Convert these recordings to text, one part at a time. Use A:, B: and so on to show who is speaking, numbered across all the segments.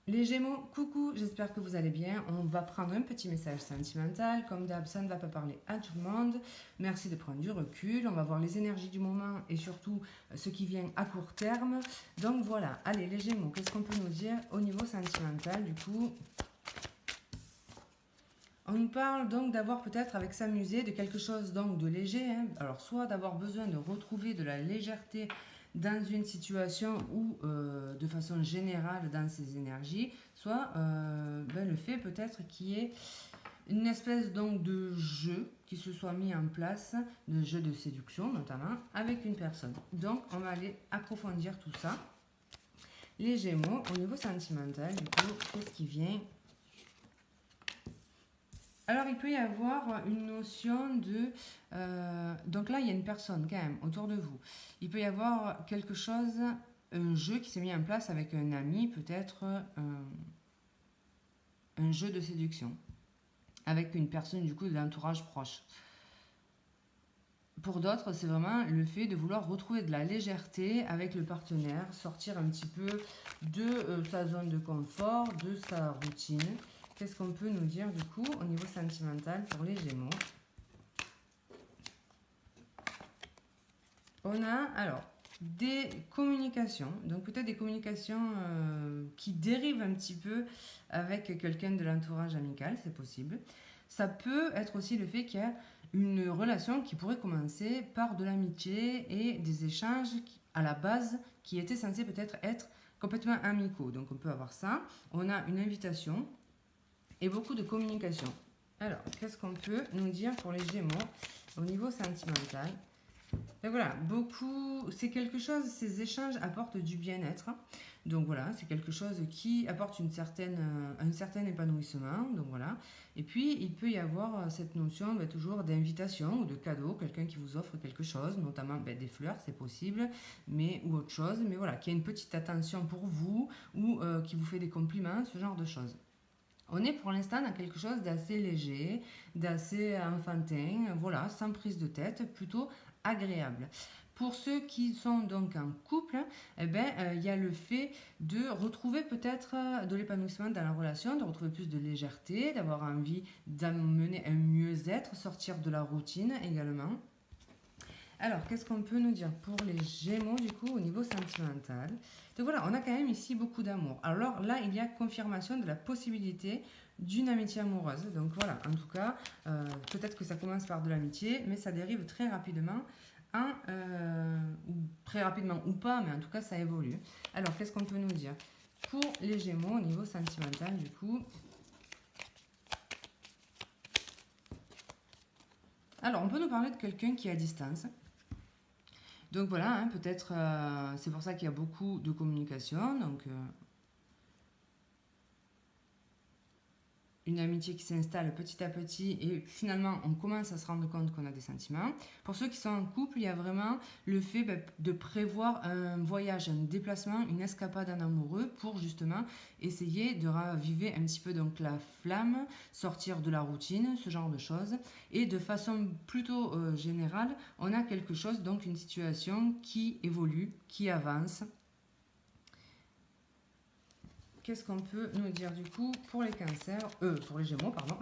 A: Les Gémeaux, coucou, j'espère que vous allez bien. On va prendre un petit message sentimental. Comme d'hab, ça ne va pas parler à tout le monde. Merci de prendre du recul. On va voir les énergies du moment et surtout ce qui vient à court terme. Donc voilà, allez les Gémeaux, qu'est-ce qu'on peut nous dire au niveau sentimental du coup? On nous parle donc d'avoir peut-être avec s'amuser de quelque chose donc de léger, hein. Alors soit d'avoir besoin de retrouver de la légèreté dans une situation ou de façon générale dans ses énergies, soit le fait peut-être qu'il y ait une espèce donc de jeu qui se soit mis en place, de jeu de séduction notamment, avec une personne. Donc on va aller approfondir tout ça. Les Gémeaux, au niveau sentimental, du coup, qu'est-ce qui vient? Alors, il peut y avoir une notion de... donc là, il y a une personne quand même autour de vous. Il peut y avoir quelque chose, un jeu qui s'est mis en place avec un ami, peut-être un jeu de séduction, avec une personne du coup de l'entourage proche. Pour d'autres, c'est vraiment le fait de vouloir retrouver de la légèreté avec le partenaire, sortir un petit peu de sa zone de confort, de sa routine. Qu'est-ce qu'on peut nous dire du coup au niveau sentimental pour les Gémeaux? On a alors des communications, donc peut-être des communications qui dérivent un petit peu avec quelqu'un de l'entourage amical, c'est possible. Ça peut être aussi le fait qu'il y a une relation qui pourrait commencer par de l'amitié et des échanges à la base qui étaient censés peut-être être complètement amicaux. Donc on peut avoir ça. On a une invitation et beaucoup de communication. Alors, qu'est-ce qu'on peut nous dire pour les Gémeaux au niveau sentimental? Et voilà, beaucoup, c'est quelque chose, ces échanges apportent du bien-être. Donc voilà, c'est quelque chose qui apporte un certain épanouissement. Donc voilà. Et puis, il peut y avoir cette notion toujours d'invitation ou de cadeau, quelqu'un qui vous offre quelque chose, notamment des fleurs, c'est possible, mais ou autre chose. Mais voilà, qui a une petite attention pour vous ou qui vous fait des compliments, ce genre de choses. On est pour l'instant dans quelque chose d'assez léger, d'assez enfantin, voilà, sans prise de tête, plutôt agréable. Pour ceux qui sont donc en couple, il y a le fait de retrouver peut-être de l'épanouissement dans la relation, de retrouver plus de légèreté, d'avoir envie d'amener un mieux-être, sortir de la routine également. Alors, qu'est-ce qu'on peut nous dire pour les Gémeaux du coup au niveau sentimental? Donc voilà, on a quand même ici beaucoup d'amour. Alors là, il y a confirmation de la possibilité d'une amitié amoureuse. Donc voilà, en tout cas, peut-être que ça commence par de l'amitié, mais ça dérive très rapidement ou très rapidement ou pas, mais en tout cas, ça évolue. Alors, qu'est-ce qu'on peut nous dire pour les Gémeaux au niveau sentimental du coup? Alors, on peut nous parler de quelqu'un qui est à distance. Donc voilà, hein, peut-être c'est pour ça qu'il y a beaucoup de communication. Donc une amitié qui s'installe petit à petit et finalement on commence à se rendre compte qu'on a des sentiments. Pour ceux qui sont en couple, il y a vraiment le fait de prévoir un voyage, un déplacement, une escapade en amoureux pour justement essayer de raviver un petit peu donc la flamme, sortir de la routine, ce genre de choses. Et de façon plutôt générale, on a quelque chose, donc une situation qui évolue, qui avance. Qu'est-ce qu'on peut nous dire du coup pour les cancers, pour les gémeaux, pardon,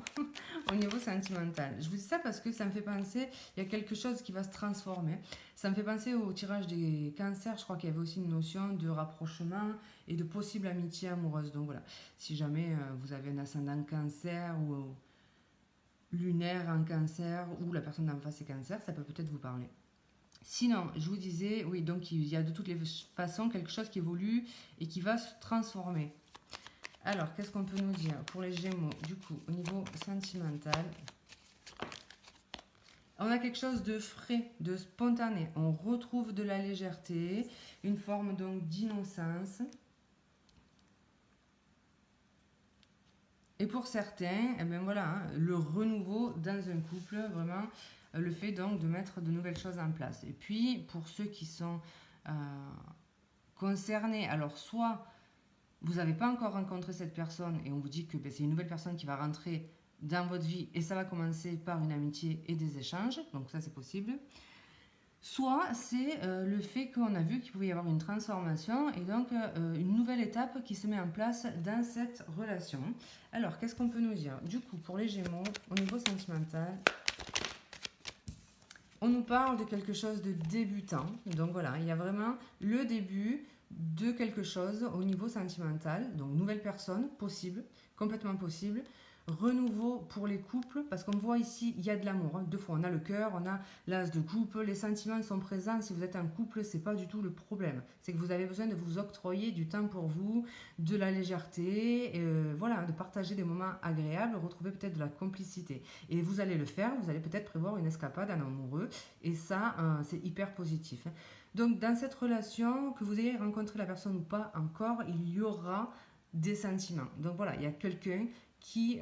A: au niveau sentimental? Je vous dis ça parce que ça me fait penser, il y a quelque chose qui va se transformer. Ça me fait penser au tirage des cancers, je crois qu'il y avait aussi une notion de rapprochement et de possible amitié amoureuse. Donc voilà, si jamais vous avez un ascendant cancer ou lunaire en cancer ou la personne d'en face est cancer, ça peut peut-être vous parler. Sinon, je vous disais, oui, donc il y a de toutes les façons quelque chose qui évolue et qui va se transformer. Alors, qu'est-ce qu'on peut nous dire pour les Gémeaux, du coup, au niveau sentimental? On a quelque chose de frais, de spontané. On retrouve de la légèreté, une forme donc d'innocence. Et pour certains, eh ben voilà, hein, le renouveau dans un couple, vraiment, le fait donc de mettre de nouvelles choses en place. Et puis, pour ceux qui sont euh, concernés, alors soit vous n'avez pas encore rencontré cette personne et on vous dit que c'est une nouvelle personne qui va rentrer dans votre vie et ça va commencer par une amitié et des échanges, donc ça c'est possible. Soit c'est le fait qu'on a vu qu'il pouvait y avoir une transformation et donc une nouvelle étape qui se met en place dans cette relation. Alors, qu'est-ce qu'on peut nous dire? Du coup, pour les Gémeaux, au niveau sentimental, on nous parle de quelque chose de débutant. Donc voilà, il y a vraiment le début de quelque chose au niveau sentimental. Donc nouvelle personne, possible, complètement possible. Renouveau pour les couples, parce qu'on voit ici, il y a de l'amour. Deux fois, on a le cœur, on a l'as de coupe, les sentiments sont présents. Si vous êtes un couple, c'est pas du tout le problème. C'est que vous avez besoin de vous octroyer du temps pour vous, de la légèreté, voilà, de partager des moments agréables, retrouver peut-être de la complicité. Et vous allez le faire, vous allez peut-être prévoir une escapade en amoureux, et ça, c'est hyper positif. Donc, dans cette relation, que vous ayez rencontré la personne ou pas encore, il y aura des sentiments. Donc voilà, il y a quelqu'un qui,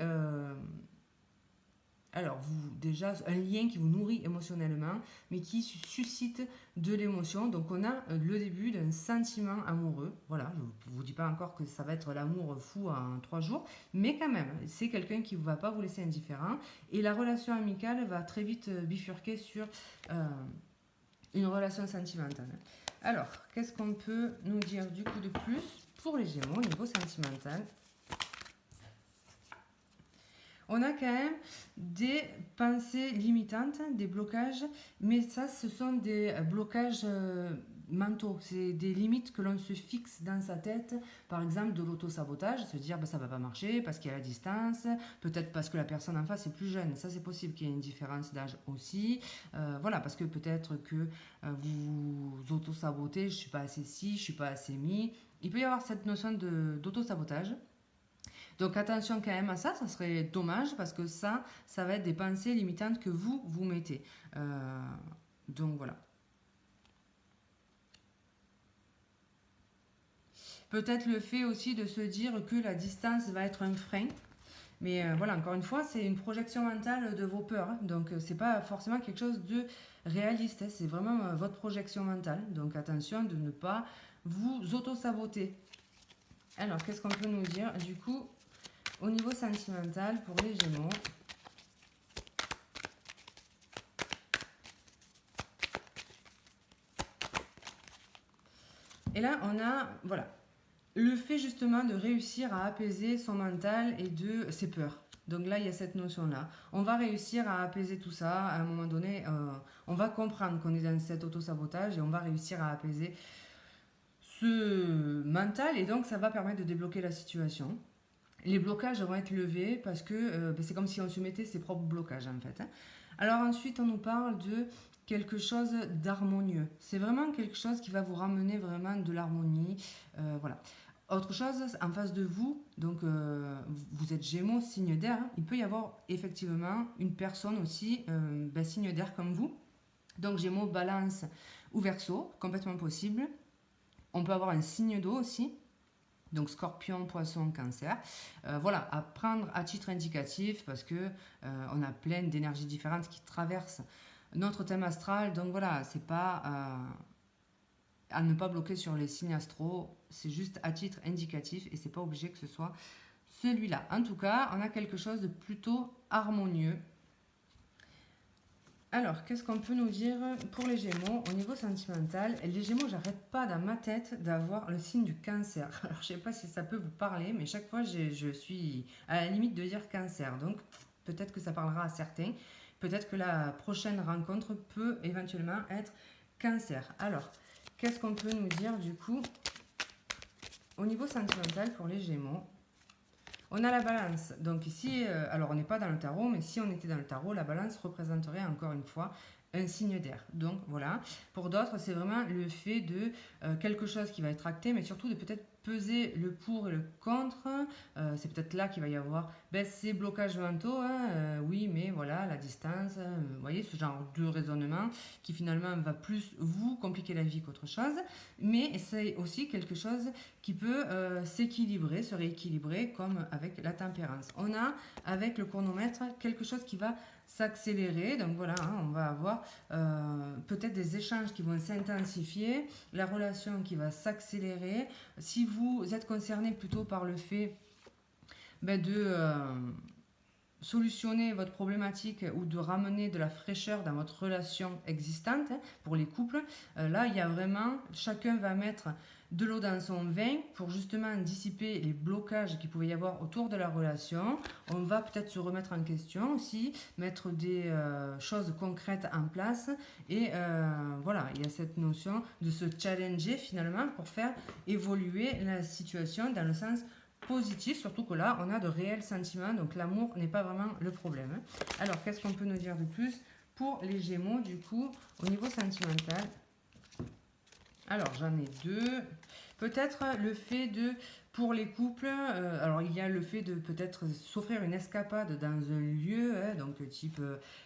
A: alors vous déjà un lien qui vous nourrit émotionnellement, mais qui suscite de l'émotion. Donc on a le début d'un sentiment amoureux. Voilà, je ne vous dis pas encore que ça va être l'amour fou en 3 jours, mais quand même, c'est quelqu'un qui ne va pas vous laisser indifférent. Et la relation amicale va très vite bifurquer sur une relation sentimentale. Alors, qu'est-ce qu'on peut nous dire du coup de plus pour les Gémeaux au niveau sentimental? On a quand même des pensées limitantes, des blocages, mais ça, ce sont des blocages mentaux. C'est des limites que l'on se fixe dans sa tête. Par exemple, de l'auto-sabotage, se dire bah, ça va pas marcher parce qu'il y a la distance, peut-être parce que la personne en face est plus jeune. Ça, c'est possible qu'il y ait une différence d'âge aussi. Voilà, parce que peut-être que vous auto-sabotez, je suis pas assez ci, je suis pas assez mi. Il peut y avoir cette notion d'auto-sabotage. Donc attention quand même à ça, ça serait dommage parce que ça va être des pensées limitantes que vous mettez. Donc voilà. Peut-être le fait aussi de se dire que la distance va être un frein. Mais voilà, encore une fois, c'est une projection mentale de vos peurs. Donc c'est pas forcément quelque chose de réaliste. C'est vraiment votre projection mentale. Donc attention de ne pas vous auto-saboter. Alors, qu'est-ce qu'on peut nous dire du coup au niveau sentimental pour les Gémeaux? Et là, on a, voilà, le fait justement de réussir à apaiser son mental et de ses peurs. Donc là, il y a cette notion-là. On va réussir à apaiser tout ça. À un moment donné, on va comprendre qu'on est dans cet auto-sabotage et on va réussir à apaiser ce mental. Et donc, ça va permettre de débloquer la situation. Les blocages vont être levés parce que c'est comme si on se mettait ses propres blocages en fait. Alors ensuite, on nous parle de quelque chose d'harmonieux. C'est vraiment quelque chose qui va vous ramener vraiment de l'harmonie. Voilà. Autre chose, en face de vous, donc vous êtes Gémeaux, signe d'air, hein, il peut y avoir effectivement une personne aussi, signe d'air comme vous. Donc Gémeaux, Balance ou Verseau, complètement possible. On peut avoir un signe d'eau aussi, donc Scorpion, Poisson, Cancer. Voilà, à prendre à titre indicatif parce que on a plein d'énergies différentes qui traversent notre thème astral. Donc voilà, c'est pas à ne pas bloquer sur les signes astraux, c'est juste à titre indicatif et c'est pas obligé que ce soit celui-là. En tout cas, on a quelque chose de plutôt harmonieux. Alors, qu'est-ce qu'on peut nous dire pour les Gémeaux au niveau sentimental? Les Gémeaux, j'arrête pas dans ma tête d'avoir le signe du Cancer. Alors, je sais pas si ça peut vous parler, mais chaque fois, je suis à la limite de dire Cancer. Donc, peut-être que ça parlera à certains. Peut-être que la prochaine rencontre peut éventuellement être Cancer. Alors, qu'est-ce qu'on peut nous dire du coup au niveau sentimental pour les Gémeaux? On a la balance. Donc ici, alors on n'est pas dans le tarot, mais si on était dans le tarot, la balance représenterait encore une fois un signe d'air. Donc voilà. Pour d'autres, c'est vraiment le fait de quelque chose qui va être acté, mais surtout de peut-être peser le pour et le contre. C'est peut-être là qu'il va y avoir ces blocages mentaux. Hein, oui, mais voilà, la distance. Vous voyez, ce genre de raisonnement qui finalement va plus vous compliquer la vie qu'autre chose. Mais c'est aussi quelque chose qui peut s'équilibrer, se rééquilibrer comme avec la tempérance. On a avec le chronomètre quelque chose qui va s'accélérer, donc voilà, hein, on va avoir peut-être des échanges qui vont s'intensifier, la relation qui va s'accélérer. Si vous êtes concerné plutôt par le fait de solutionner votre problématique ou de ramener de la fraîcheur dans votre relation existante, hein, pour les couples, là il y a vraiment, chacun va mettre de l'eau dans son vin pour justement dissiper les blocages qu'il pouvait y avoir autour de la relation. On va peut-être se remettre en question aussi, mettre des choses concrètes en place et voilà, il y a cette notion de se challenger finalement pour faire évoluer la situation dans le sens positif, surtout que là, on a de réels sentiments, donc l'amour n'est pas vraiment le problème. Alors, qu'est-ce qu'on peut nous dire de plus pour les Gémeaux, du coup, au niveau sentimental? Alors, j'en ai deux. Peut-être le fait de, pour les couples, alors il y a le fait de peut-être s'offrir une escapade dans un lieu, hein, donc type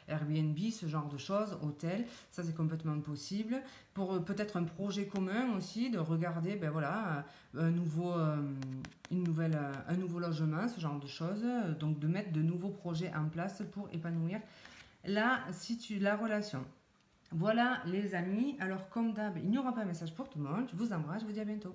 A: Airbnb, ce genre de choses, hôtel, ça c'est complètement possible. Pour peut-être un projet commun aussi, de regarder, ben voilà, un nouveau logement, ce genre de choses. Donc de mettre de nouveaux projets en place pour épanouir la relation. Voilà les amis, alors comme d'hab, il n'y aura pas de message pour tout le monde. Je vous embrasse, je vous dis à bientôt.